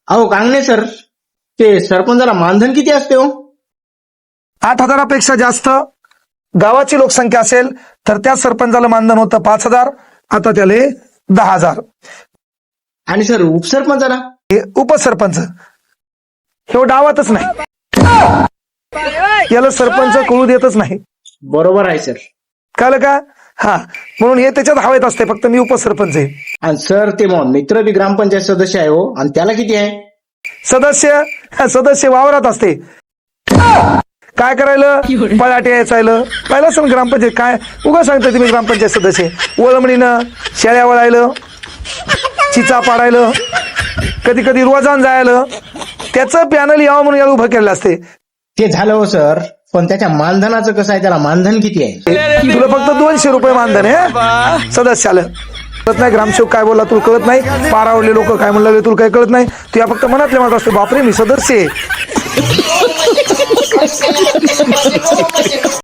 अहो कांगणे सर, ते सरपंचाला मानधन किती असते हो? 8,000पेक्षा जास्त गावाची लोकसंख्या असेल तर त्या सरपंचाला मानधन होतं 5,000. आता त्याला 10,000. आणि सर उपसरपंचाला? हे उपसरपंच हे डावातच नाही, याला सरपंच कळू देतच नाही. बरोबर आहे सर. कळलं का? हा, म्हणून हे त्याच्यात हवेत असते, फक्त मी उपसरपंच आहे. आणि सर ते मग मित्र बी ग्रामपंचायत सदस्य आहे हो, आणि त्याला किती आहे? सदस्य वावरात असते. काय करायला? पळाटे यायचं पाहिलं सण ग्रामपंचायत काय उगा सांगता तुम्ही. ग्रामपंचायत सदस्य वळमणीनं शेळ्या वळायलं, चिचा पाडायलं, कधी कधी रोजान जायला, त्याचं पॅनल यावं म्हणून याला उभं केलेलं असते. ते झालं हो सर, पण त्याच्या मानधनाचं कसं आहे? त्याला मानधन किती आहे? तुला फक्त 200 रुपये मानधन आहे सदस्याला. कळत नाही ग्रामसेवक काय बोलला तुला कळत नाही, पारावरले लोक काय म्हणले तुला काय कळत नाही. तू या फक्त मनातले म्हणत असतो बापरे मी सदस्य आहे.